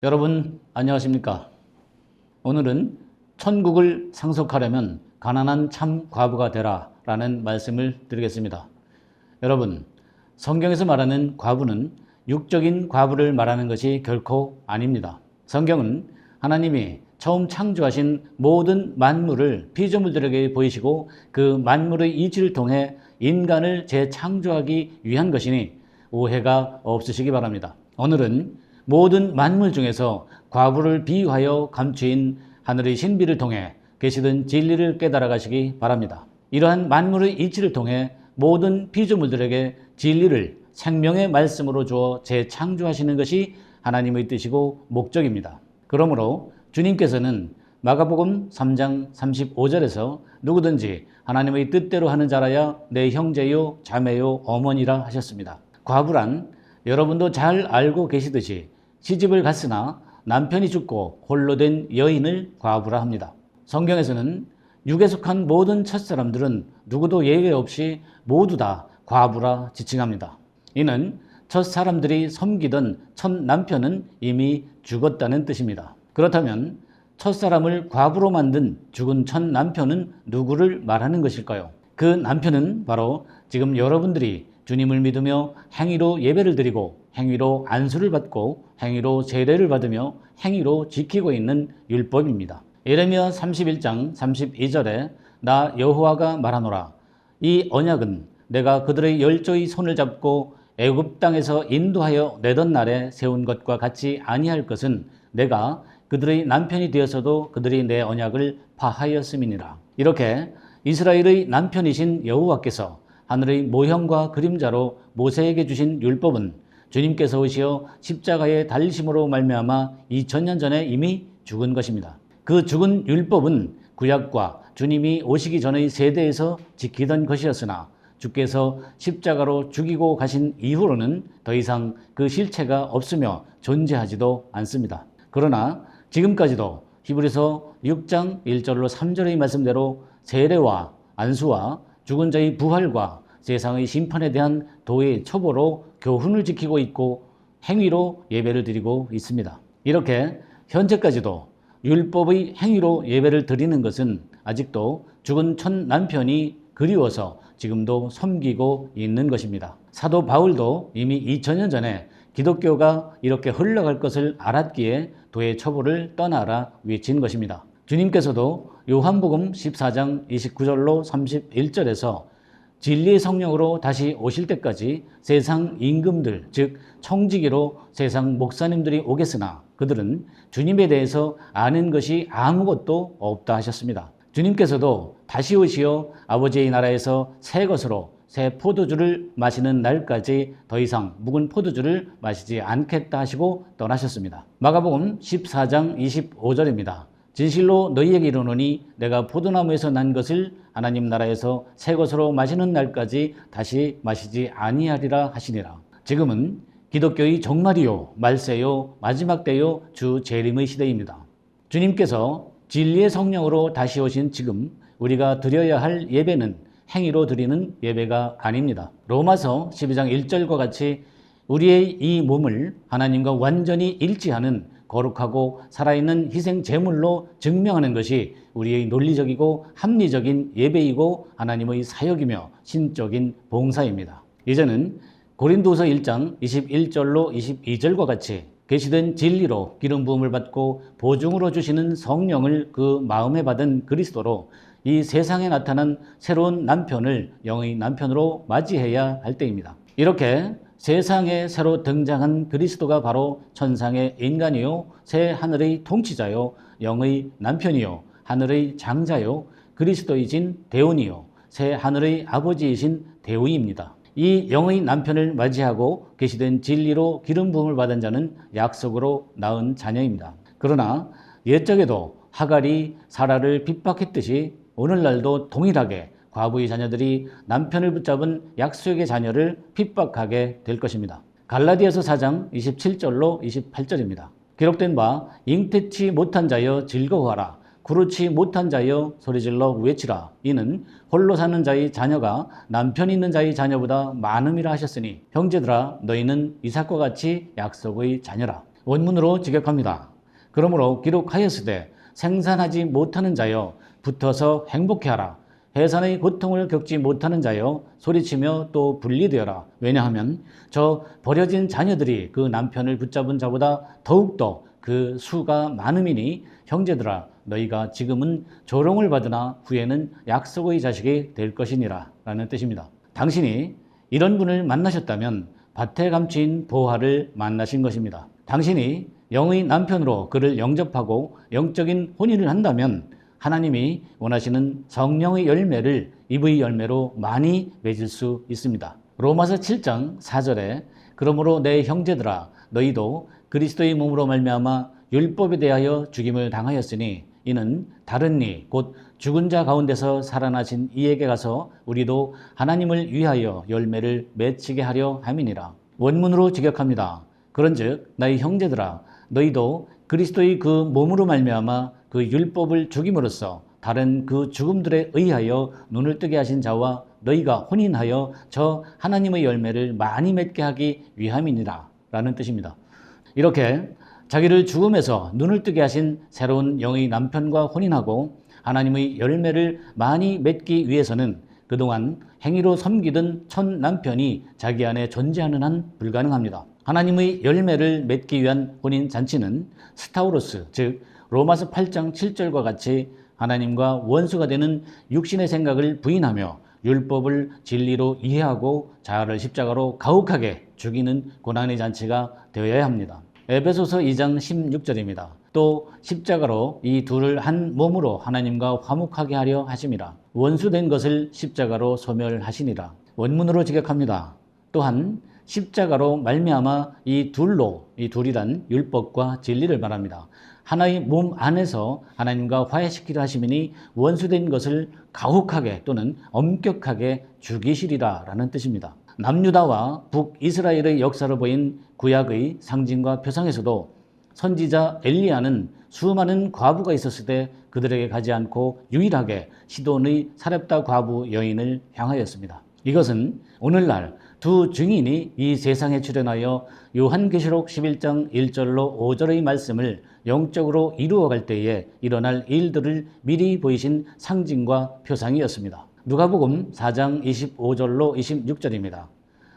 여러분 안녕하십니까? 오늘은 천국을 상속하려면 가난한 참 과부가 되라 라는 말씀을 드리겠습니다. 여러분, 성경에서 말하는 과부는 육적인 과부를 말하는 것이 결코 아닙니다. 성경은 하나님이 처음 창조하신 모든 만물을 피조물들에게 보이시고 그 만물의 이치를 통해 인간을 재창조하기 위한 것이니 오해가 없으시기 바랍니다. 오늘은 모든 만물 중에서 과부를 비유하여 감추인 하늘의 신비를 통해 계시던 진리를 깨달아 가시기 바랍니다. 이러한 만물의 이치를 통해 모든 피조물들에게 진리를 생명의 말씀으로 주어 재창조하시는 것이 하나님의 뜻이고 목적입니다. 그러므로 주님께서는 마가복음 3장 35절에서 누구든지 하나님의 뜻대로 하는 자라야 내 형제요 자매요 어머니라 하셨습니다. 과부란 여러분도 잘 알고 계시듯이 시집을 갔으나 남편이 죽고 홀로 된 여인을 과부라 합니다. 성경에서는 육에 속한 모든 첫사람들은 누구도 예외 없이 모두 다 과부라 지칭합니다. 이는 첫사람들이 섬기던 첫 남편은 이미 죽었다는 뜻입니다. 그렇다면 첫사람을 과부로 만든 죽은 첫 남편은 누구를 말하는 것일까요? 그 남편은 바로 지금 여러분들이 주님을 믿으며 행위로 예배를 드리고 행위로 안수를 받고 행위로 세례를 받으며 행위로 지키고 있는 율법입니다. 예레미야 31장 32절에 나 여호와가 말하노라. 이 언약은 내가 그들의 열조의 손을 잡고 애굽 땅에서 인도하여 내던 날에 세운 것과 같이 아니할 것은 내가 그들의 남편이 되어서도 그들이 내 언약을 파하였음이니라. 이렇게 이스라엘의 남편이신 여호와께서 하늘의 모형과 그림자로 모세에게 주신 율법은 주님께서 오시어 십자가에 달리심으로 말미암아 2000년 전에 이미 죽은 것입니다. 그 죽은 율법은 구약과 주님이 오시기 전의 세대에서 지키던 것이었으나 주께서 십자가로 죽이고 가신 이후로는 더 이상 그 실체가 없으며 존재하지도 않습니다. 그러나 지금까지도 히브리서 6장 1절로 3절의 말씀대로 세례와 안수와 죽은 자의 부활과 세상의 심판에 대한 도의 첩보로 교훈을 지키고 있고 행위로 예배를 드리고 있습니다. 이렇게 현재까지도 율법의 행위로 예배를 드리는 것은 아직도 죽은 첫 남편이 그리워서 지금도 섬기고 있는 것입니다. 사도 바울도 이미 2000년 전에 기독교가 이렇게 흘러갈 것을 알았기에 도의 첩보를 떠나라 외친 것입니다. 주님께서도 요한복음 14장 29절로 31절에서 진리의 성령으로 다시 오실 때까지 세상 임금들, 즉 청지기로 세상 목사님들이 오겠으나 그들은 주님에 대해서 아는 것이 아무것도 없다 하셨습니다. 주님께서도 다시 오시어 아버지의 나라에서 새 것으로 새 포도주를 마시는 날까지 더 이상 묵은 포도주를 마시지 않겠다 하시고 떠나셨습니다. 마가복음 14장 25절입니다. 진실로 너희에게 이르노니 내가 포도나무에서 난 것을 하나님 나라에서 새 것으로 마시는 날까지 다시 마시지 아니하리라 하시니라. 지금은 기독교의 종말이요 말세요 마지막 때요 주 재림의 시대입니다. 주님께서 진리의 성령으로 다시 오신 지금 우리가 드려야 할 예배는 행위로 드리는 예배가 아닙니다. 로마서 12장 1절과 같이 우리의 이 몸을 하나님과 완전히 일치하는 거룩하고 살아있는 희생 제물로 증명하는 것이 우리의 논리적이고 합리적인 예배이고 하나님의 사역이며 신적인 봉사입니다. 이제는 고린도서 1장 21절로 22절과 같이 계시된 진리로 기름 부음을 받고 보증으로 주시는 성령을 그 마음에 받은 그리스도로 이 세상에 나타난 새로운 남편을 영의 남편으로 맞이해야 할 때입니다. 이렇게 세상에 새로 등장한 그리스도가 바로 천상의 인간이요 새 하늘의 통치자요 영의 남편이요 하늘의 장자요 그리스도이신 대운이요 새 하늘의 아버지이신 대우입니다. 이 영의 남편을 맞이하고 계시된 진리로 기름 부음을 받은 자는 약속으로 낳은 자녀입니다. 그러나 옛적에도 하갈이 사라를 핍박했듯이 오늘날도 동일하게 과부의 자녀들이 남편을 붙잡은 약속의 자녀를 핍박하게 될 것입니다. 갈라디아서 4장 27절로 28절입니다. 기록된 바 잉태치 못한 자여 즐거워하라. 그렇지 못한 자여 소리질러 외치라. 이는 홀로 사는 자의 자녀가 남편 있는 자의 자녀보다 많음이라 하셨으니 형제들아 너희는 이삭과 같이 약속의 자녀라. 원문으로 직역합니다. 그러므로 기록하였으되 생산하지 못하는 자여 붙어서 행복해하라. 해산의 고통을 겪지 못하는 자여 소리치며 또 분리되어라. 왜냐하면 저 버려진 자녀들이 그 남편을 붙잡은 자보다 더욱더 그 수가 많음이니 형제들아 너희가 지금은 조롱을 받으나 후에는 약속의 자식이 될 것이니라 라는 뜻입니다. 당신이 이런 분을 만나셨다면 밭에 감추인 보화를 만나신 것입니다. 당신이 영의 남편으로 그를 영접하고 영적인 혼인을 한다면 하나님이 원하시는 성령의 열매를 이브의 열매로 많이 맺을 수 있습니다. 로마서 7장 4절에 그러므로 내 형제들아 너희도 그리스도의 몸으로 말미암아 율법에 대하여 죽임을 당하였으니 이는 다른 이 곧 죽은 자 가운데서 살아나신 이에게 가서 우리도 하나님을 위하여 열매를 맺히게 하려 함이니라. 원문으로 직역합니다. 그런즉 나의 형제들아 너희도 그리스도의 그 몸으로 말미암아 그 율법을 죽임으로써 다른 그 죽음들에 의하여 눈을 뜨게 하신 자와 너희가 혼인하여 저 하나님의 열매를 많이 맺게 하기 위함이니라 라는 뜻입니다. 이렇게 자기를 죽음에서 눈을 뜨게 하신 새로운 영의 남편과 혼인하고 하나님의 열매를 많이 맺기 위해서는 그동안 행위로 섬기던 첫 남편이 자기 안에 존재하는 한 불가능합니다. 하나님의 열매를 맺기 위한 혼인 잔치는 스타우로스, 즉 로마서 8장 7절과 같이 하나님과 원수가 되는 육신의 생각을 부인하며 율법을 진리로 이해하고 자아를 십자가로 가혹하게 죽이는 고난의 잔치가 되어야 합니다. 에베소서 2장 16절입니다. 또 십자가로 이 둘을 한 몸으로 하나님과 화목하게 하려 하심이라. 원수된 것을 십자가로 소멸하시니라. 원문으로 직역합니다. 또한 십자가로 말미암아 이 둘이란 율법과 진리를 말합니다. 하나의 몸 안에서 하나님과 화해시키려 하심이니 원수된 것을 가혹하게 또는 엄격하게 죽이시리라 라는 뜻입니다. 남유다와 북이스라엘의 역사로 보인 구약의 상징과 표상에서도 선지자 엘리야는 수많은 과부가 있었을 때 그들에게 가지 않고 유일하게 시돈의 사렙다 과부 여인을 향하였습니다. 이것은 오늘날 두 증인이 이 세상에 출현하여 요한계시록 11장 1절로 5절의 말씀을 영적으로 이루어갈 때에 일어날 일들을 미리 보이신 상징과 표상이었습니다. 누가복음 4장 25절로 26절입니다.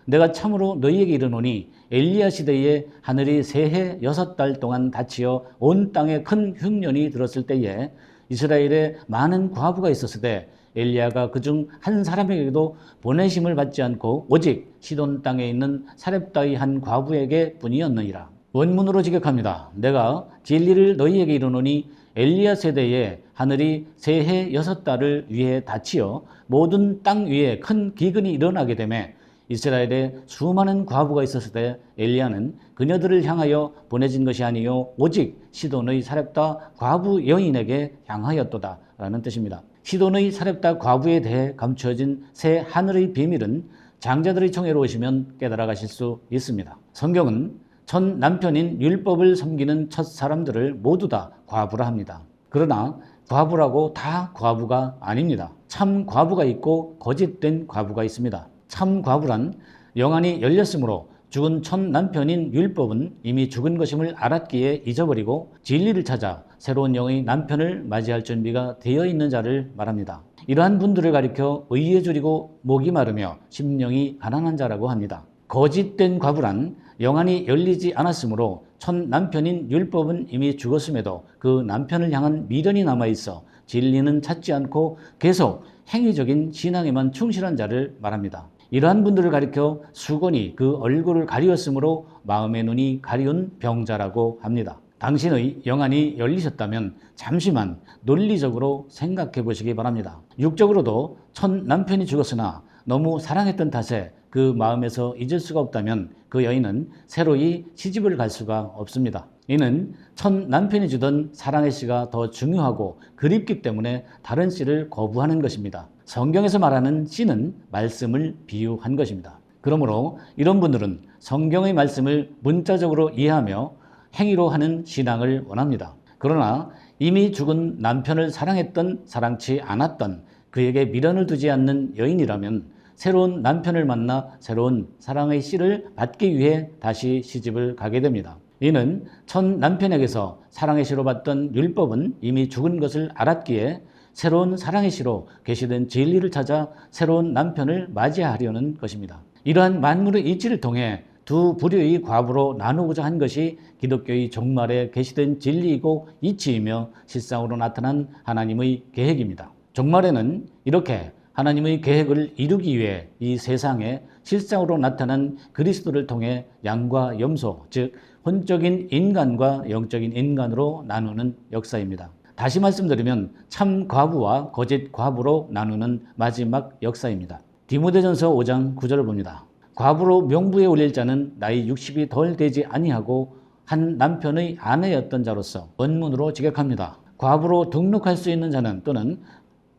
내가 참으로 너희에게 이르노니 엘리야 시대에 하늘이 새해 6달 동안 닫히어 온 땅에 큰 흉년이 들었을 때에 이스라엘에 많은 과부가 있었을 때 엘리야가 그중 한 사람에게도 보내심을 받지 않고 오직 시돈 땅에 있는 사렙다의 한 과부에게 뿐이었느니라. 원문으로 직역합니다. 내가 진리를 너희에게 이르노니 엘리야 세대에 하늘이 새해 6달을 위해 닫히어 모든 땅 위에 큰 기근이 일어나게 되매 이스라엘에 수많은 과부가 있었을 때 엘리야는 그녀들을 향하여 보내진 것이 아니요 오직 시돈의 사렙다 과부 여인에게 향하였도다 라는 뜻입니다. 시돈의 사렙다 과부에 대해 감추어진 새 하늘의 비밀은 장자들의 총회로 오시면 깨달아 가실 수 있습니다. 성경은 첫 남편인 율법을 섬기는 첫 사람들을 모두 다 과부라 합니다. 그러나 과부라고 다 과부가 아닙니다. 참 과부가 있고 거짓된 과부가 있습니다. 참 과부란 영안이 열렸으므로 죽은 첫 남편인 율법은 이미 죽은 것임을 알았기에 잊어버리고 진리를 찾아 새로운 영의 남편을 맞이할 준비가 되어 있는 자를 말합니다. 이러한 분들을 가리켜 의에 줄이고 목이 마르며 심령이 가난한 자라고 합니다. 거짓된 과부란 영안이 열리지 않았으므로 첫 남편인 율법은 이미 죽었음에도 그 남편을 향한 미련이 남아있어 진리는 찾지 않고 계속 행위적인 신앙에만 충실한 자를 말합니다. 이러한 분들을 가리켜 수건이 그 얼굴을 가리웠으므로 마음의 눈이 가리운 병자라고 합니다. 당신의 영안이 열리셨다면 잠시만 논리적으로 생각해 보시기 바랍니다. 육적으로도 첫 남편이 죽었으나 너무 사랑했던 탓에 그 마음에서 잊을 수가 없다면 그 여인은 새로이 시집을 갈 수가 없습니다. 이는 첫 남편이 주던 사랑의 씨가 더 중요하고 그립기 때문에 다른 씨를 거부하는 것입니다. 성경에서 말하는 씨는 말씀을 비유한 것입니다. 그러므로 이런 분들은 성경의 말씀을 문자적으로 이해하며 행위로 하는 신앙을 원합니다. 그러나 이미 죽은 남편을 사랑했던 사랑치 않았던 그에게 미련을 두지 않는 여인이라면 새로운 남편을 만나 새로운 사랑의 씨를 받기 위해 다시 시집을 가게 됩니다. 이는 첫 남편에게서 사랑의 시로 받던 율법은 이미 죽은 것을 알았기에 새로운 사랑의 시로 계시된 진리를 찾아 새로운 남편을 맞이하려는 것입니다. 이러한 만물의 이치를 통해 두 부류의 과부로 나누고자 한 것이 기독교의 종말에 계시된 진리이고 이치이며 실상으로 나타난 하나님의 계획입니다. 종말에는 이렇게 하나님의 계획을 이루기 위해 이 세상에 실상으로 나타난 그리스도를 통해 양과 염소, 즉 혼적인 인간과 영적인 인간으로 나누는 역사입니다. 다시 말씀드리면 참 과부와 거짓 과부로 나누는 마지막 역사입니다. 디모데전서 5장 9절을 봅니다. 과부로 명부에 올릴 자는 나이 60이 덜 되지 아니하고 한 남편의 아내였던 자로서 원문으로 직역합니다. 과부로 등록할 수 있는 자는 또는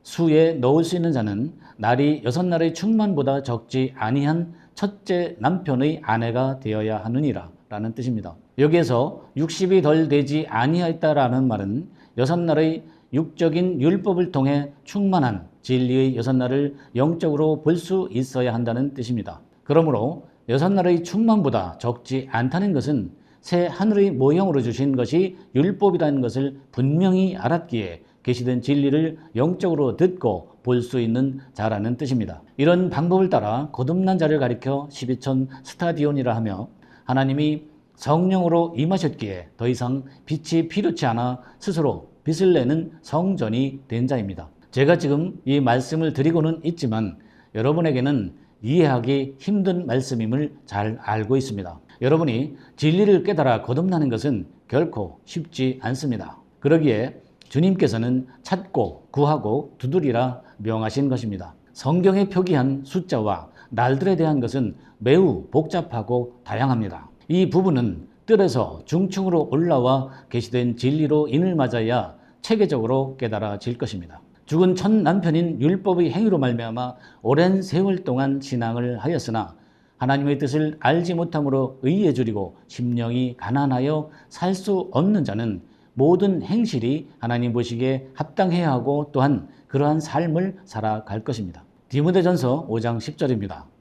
수에 넣을 수 있는 자는 날이 6날의 충만보다 적지 아니한 첫째 남편의 아내가 되어야 하느니라 라는 뜻입니다. 여기에서 60이 덜 되지 아니하였다라는 말은 6날의 육적인 율법을 통해 충만한 진리의 6날을 영적으로 볼 수 있어야 한다는 뜻입니다. 그러므로 6날의 충만보다 적지 않다는 것은 새 하늘의 모형으로 주신 것이 율법이라는 것을 분명히 알았기에 계시된 진리를 영적으로 듣고 볼 수 있는 자라는 뜻입니다. 이런 방법을 따라 거듭난 자를 가리켜 12천 스타디온이라 하며 하나님이 성령으로 임하셨기에 더 이상 빛이 필요치 않아 스스로 빛을 내는 성전이 된 자입니다. 제가 지금 이 말씀을 드리고는 있지만 여러분에게는 이해하기 힘든 말씀임을 잘 알고 있습니다. 여러분이 진리를 깨달아 거듭나는 것은 결코 쉽지 않습니다. 그러기에 주님께서는 찾고 구하고 두드리라 명하신 것입니다. 성경에 표기한 숫자와 날들에 대한 것은 매우 복잡하고 다양합니다. 이 부분은 뜰에서 중층으로 올라와 계시된 진리로 인을 맞아야 체계적으로 깨달아질 것입니다. 죽은 첫 남편인 율법의 행위로 말미암아 오랜 세월 동안 신앙을 하였으나 하나님의 뜻을 알지 못함으로 의에 줄이고 심령이 가난하여 살 수 없는 자는 모든 행실이 하나님 보시기에 합당해야 하고 또한 그러한 삶을 살아갈 것입니다. 디모데전서 5장 10절입니다.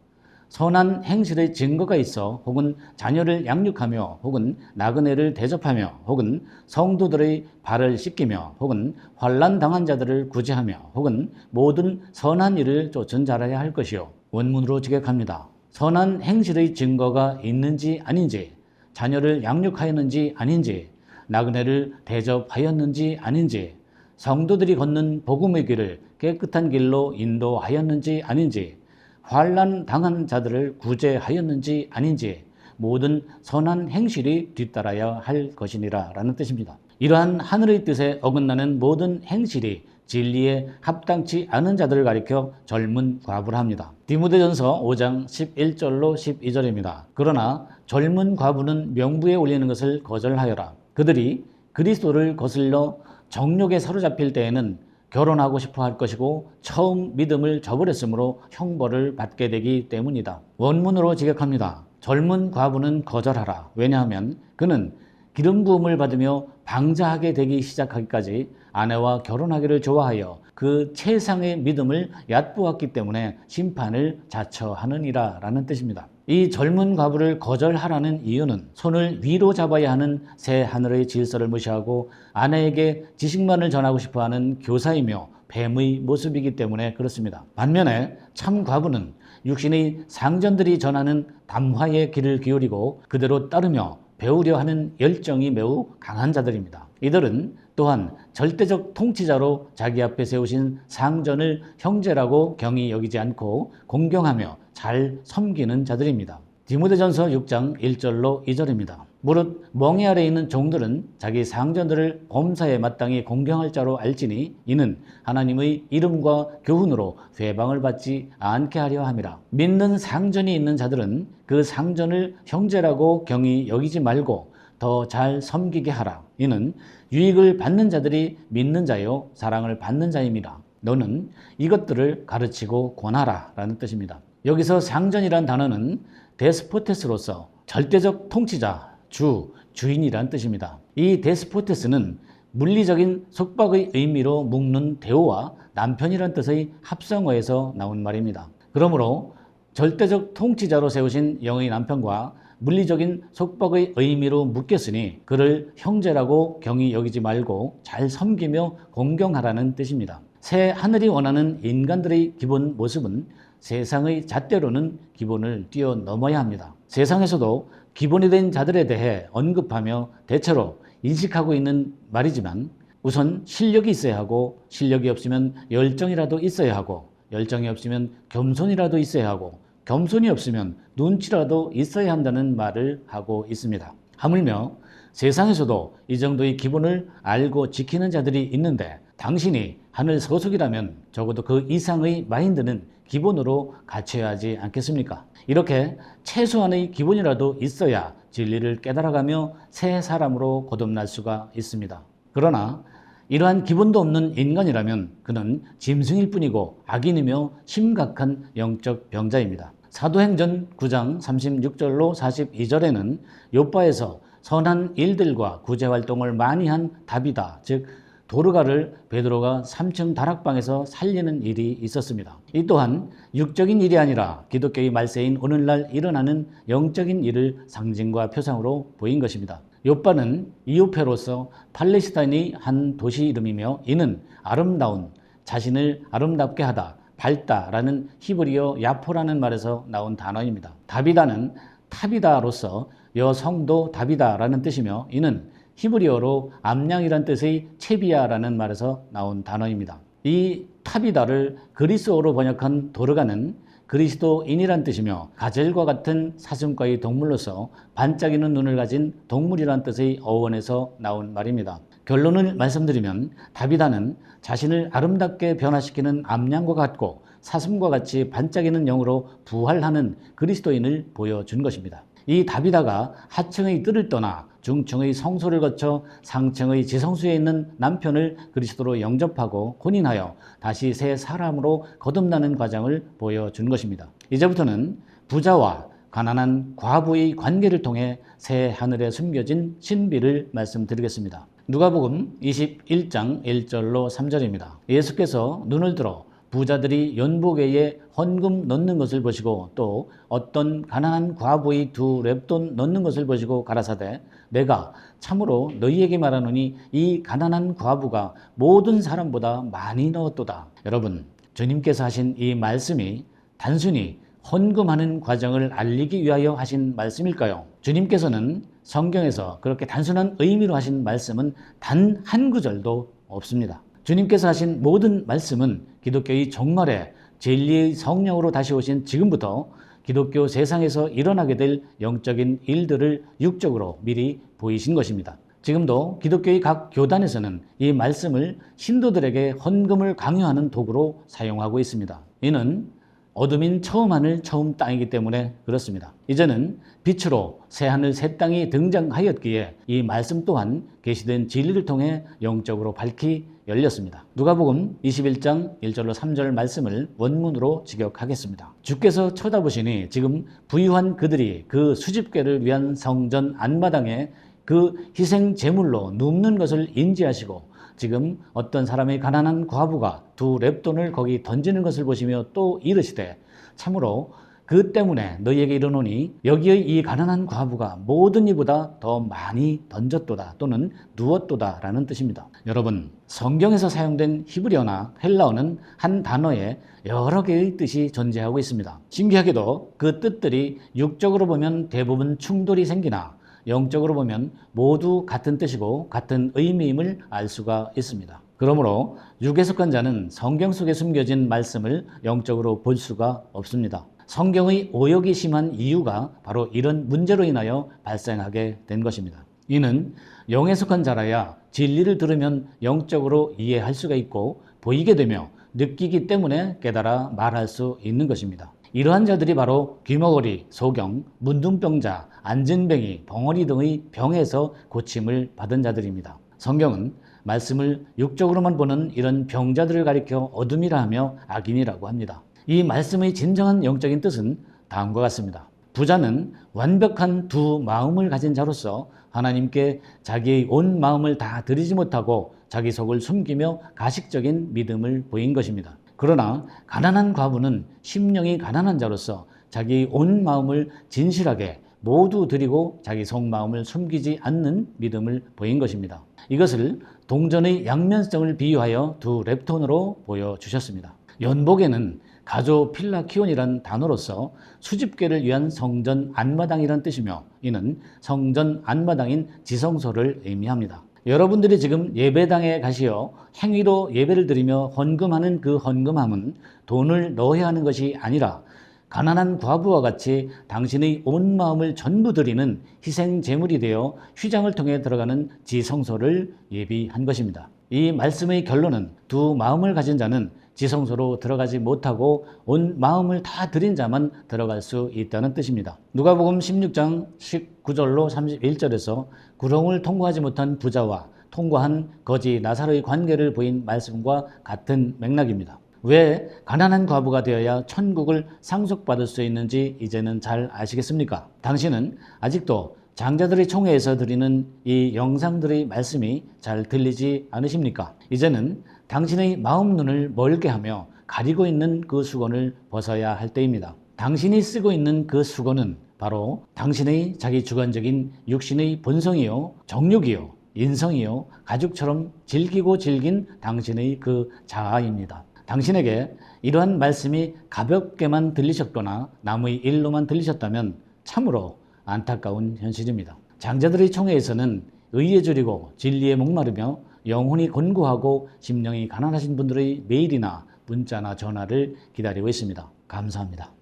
선한 행실의 증거가 있어 혹은 자녀를 양육하며 혹은 나그네를 대접하며 혹은 성도들의 발을 씻기며 혹은 환난 당한 자들을 구제하며 혹은 모든 선한 일을 쫓은 자라야 할 것이요. 원문으로 직역합니다. 선한 행실의 증거가 있는지 아닌지, 자녀를 양육하였는지 아닌지, 나그네를 대접하였는지 아닌지, 성도들이 걷는 복음의 길을 깨끗한 길로 인도하였는지 아닌지, 환난 당한 자들을 구제하였는지 아닌지 모든 선한 행실이 뒤따라야 할 것이니라 라는 뜻입니다. 이러한 하늘의 뜻에 어긋나는 모든 행실이 진리에 합당치 않은 자들을 가리켜 젊은 과부라 합니다. 디모데전서 5장 11절로 12절입니다. 그러나 젊은 과부는 명부에 올리는 것을 거절하여라. 그들이 그리스도를 거슬러 정욕에 사로잡힐 때에는 결혼하고 싶어 할 것이고 처음 믿음을 저버렸으므로 형벌을 받게 되기 때문이다. 원문으로 직역합니다. 젊은 과부는 거절하라. 왜냐하면 그는 기름 부음을 받으며 방자하게 되기 시작하기까지 아내와 결혼하기를 좋아하여 그 최상의 믿음을 얕보았기 때문에 심판을 자처하느니라 라는 뜻입니다. 이 젊은 과부를 거절하라는 이유는 손을 위로 잡아야 하는 새 하늘의 질서를 무시하고 아내에게 지식만을 전하고 싶어하는 교사이며 뱀의 모습이기 때문에 그렇습니다. 반면에 참 과부는 육신의 상전들이 전하는 담화의 길을 기울이고 그대로 따르며 배우려 하는 열정이 매우 강한 자들입니다. 이들은 또한 절대적 통치자로 자기 앞에 세우신 상전을 형제라고 경히 여기지 않고 공경하며 잘 섬기는 자들입니다. 디모데전서 6장 1절로 2절입니다. 무릇 멍에 아래 있는 종들은 자기 상전들을 범사에 마땅히 공경할 자로 알지니 이는 하나님의 이름과 교훈으로 회방을 받지 않게 하려 함이라. 믿는 상전이 있는 자들은 그 상전을 형제라고 경히 여기지 말고 더 잘 섬기게 하라. 이는 유익을 받는 자들이 믿는 자요 사랑을 받는 자임이라. 너는 이것들을 가르치고 권하라 라는 뜻입니다. 여기서 상전이란 단어는 데스포테스로서 절대적 통치자, 주인이란 뜻입니다. 이 데스포테스는 물리적인 속박의 의미로 묶는 대오와 남편이란 뜻의 합성어에서 나온 말입니다. 그러므로 절대적 통치자로 세우신 영의 남편과 물리적인 속박의 의미로 묶였으니 그를 형제라고 경히 여기지 말고 잘 섬기며 공경하라는 뜻입니다. 새 하늘이 원하는 인간들의 기본 모습은 세상의 잣대로는 기본을 뛰어넘어야 합니다. 세상에서도 기본이 된 자들에 대해 언급하며 대체로 인식하고 있는 말이지만 우선 실력이 있어야 하고 실력이 없으면 열정이라도 있어야 하고 열정이 없으면 겸손이라도 있어야 하고 겸손이 없으면 눈치라도 있어야 한다는 말을 하고 있습니다. 하물며 세상에서도 이 정도의 기본을 알고 지키는 자들이 있는데 당신이 하늘 소속이라면 적어도 그 이상의 마인드는 기본으로 갖춰야 하지 않겠습니까? 이렇게 최소한의 기본이라도 있어야 진리를 깨달아가며 새 사람으로 거듭날 수가 있습니다. 그러나 이러한 기본도 없는 인간이라면 그는 짐승일 뿐이고 악인이며 심각한 영적 병자입니다. 사도행전 9장 36절로 42절에는 욥바에서 선한 일들과 구제활동을 많이 한 다비다, 즉 도르가를 베드로가 3층 다락방에서 살리는 일이 있었습니다. 이 또한 육적인 일이 아니라 기독교의 말세인 오늘날 일어나는 영적인 일을 상징과 표상으로 보인 것입니다. 욥바는 이오페로서 팔레스타인의 한 도시 이름이며 이는 아름다운, 자신을 아름답게 하다, 밝다라는 히브리어 야포라는 말에서 나온 단어입니다. 다비다는 타비다로서 여성도 다비다라는 뜻이며 이는 히브리어로 암양이란 뜻의 체비야라는 말에서 나온 단어입니다. 이 타비다를 그리스어로 번역한 도르가는 그리스도인이란 뜻이며 가젤과 같은 사슴과의 동물로서 반짝이는 눈을 가진 동물이란 뜻의 어원에서 나온 말입니다. 결론을 말씀드리면 다비다는 자신을 아름답게 변화시키는 암양과 같고 사슴과 같이 반짝이는 영으로 부활하는 그리스도인을 보여준 것입니다. 이 다비다가 하층의 뜰을 떠나 중층의 성소를 거쳐 상층의 지성소에 있는 남편을 그리스도로 영접하고 혼인하여 다시 새 사람으로 거듭나는 과정을 보여준 것입니다. 이제부터는 부자와 가난한 과부의 관계를 통해 새 하늘에 숨겨진 신비를 말씀드리겠습니다. 누가복음 21장 1절로 3절입니다. 예수께서 눈을 들어 부자들이 연복에에 헌금 넣는 것을 보시고 또 어떤 가난한 과부의 2 렙돈 넣는 것을 보시고 가라사대 내가 참으로 너희에게 말하노니 이 가난한 과부가 모든 사람보다 많이 넣었도다. 여러분, 주님께서 하신 이 말씀이 단순히 헌금하는 과정을 알리기 위하여 하신 말씀일까요? 주님께서는 성경에서 그렇게 단순한 의미로 하신 말씀은 단 한 구절도 없습니다. 주님께서 하신 모든 말씀은 기독교의 종말에 진리의 성령으로 다시 오신 지금부터 기독교 세상에서 일어나게 될 영적인 일들을 육적으로 미리 보이신 것입니다. 지금도 기독교의 각 교단에서는 이 말씀을 신도들에게 헌금을 강요하는 도구로 사용하고 있습니다. 이는 어둠인 처음 하늘 처음 땅이기 때문에 그렇습니다. 이제는 빛으로 새 하늘 새 땅이 등장하였기에 이 말씀 또한 계시된 진리를 통해 영적으로 밝히 열렸습니다. 누가복음 21장 1절로 3절 말씀을 원문으로 직역하겠습니다. 주께서 쳐다보시니 지금 부유한 그들이 그 수집궤를 위한 성전 안마당에 그 희생 제물로 눕는 것을 인지하시고 지금 어떤 사람의 가난한 과부가 2 렙돈을 거기 던지는 것을 보시며 또 이르시되 참으로 그 때문에 너희에게 이르노니 여기의 이 가난한 과부가 모든 이보다 더 많이 던졌도다 또는 누웠도다 라는 뜻입니다. 여러분, 성경에서 사용된 히브리어나 헬라어는 한 단어에 여러 개의 뜻이 존재하고 있습니다. 신기하게도 그 뜻들이 육적으로 보면 대부분 충돌이 생기나 영적으로 보면 모두 같은 뜻이고 같은 의미임을 알 수가 있습니다. 그러므로 육에 속한 자는 성경 속에 숨겨진 말씀을 영적으로 볼 수가 없습니다. 성경의 오역이 심한 이유가 바로 이런 문제로 인하여 발생하게 된 것입니다. 이는 영에 속한 자라야 진리를 들으면 영적으로 이해할 수가 있고 보이게 되며 느끼기 때문에 깨달아 말할 수 있는 것입니다. 이러한 자들이 바로 귀머거리, 소경, 문둥병자, 안진뱅이, 벙어리 등의 병에서 고침을 받은 자들입니다. 성경은 말씀을 육적으로만 보는 이런 병자들을 가리켜 어둠이라 하며 악인이라고 합니다. 이 말씀의 진정한 영적인 뜻은 다음과 같습니다. 부자는 완벽한 2 마음을 가진 자로서 하나님께 자기의 온 마음을 다 드리지 못하고 자기 속을 숨기며 가식적인 믿음을 보인 것입니다. 그러나 가난한 과부는 심령이 가난한 자로서 자기의 온 마음을 진실하게 모두 드리고 자기 속마음을 숨기지 않는 믿음을 보인 것입니다. 이것을 동전의 양면성을 비유하여 두 랩톤으로 보여주셨습니다. 연복에는 가조 필라키온이란 단어로서 수집계를 위한 성전 안마당이란 뜻이며 이는 성전 안마당인 지성소를 의미합니다. 여러분들이 지금 예배당에 가시어 행위로 예배를 드리며 헌금하는 그 헌금함은 돈을 넣어야 하는 것이 아니라 가난한 과부와 같이 당신의 온 마음을 전부 드리는 희생 제물이 되어 휘장을 통해 들어가는 지성소를 예비한 것입니다. 이 말씀의 결론은 두 마음을 가진 자는 지성소로 들어가지 못하고 온 마음을 다 드린 자만 들어갈 수 있다는 뜻입니다. 누가복음 16장 19절로 31절에서 구렁을 통과하지 못한 부자와 통과한 거지 나사로의 관계를 보인 말씀과 같은 맥락입니다. 왜 가난한 과부가 되어야 천국을 상속받을 수 있는지 이제는 잘 아시겠습니까? 당신은 아직도 장자들의 총회에서 드리는 이 영상들의 말씀이 잘 들리지 않으십니까? 이제는 당신의 마음 눈을 멀게 하며 가리고 있는 그 수건을 벗어야 할 때입니다. 당신이 쓰고 있는 그 수건은 바로 당신의 자기 주관적인 육신의 본성이요, 정욕이요, 인성이요, 가죽처럼 질기고 질긴 당신의 그 자아입니다. 당신에게 이러한 말씀이 가볍게만 들리셨거나 남의 일로만 들리셨다면 참으로 안타까운 현실입니다. 장자들의 총회에서는 의에 줄이고 진리에 목마르며 영혼이 곤고하고 심령이 가난하신 분들의 메일이나 문자나 전화를 기다리고 있습니다. 감사합니다.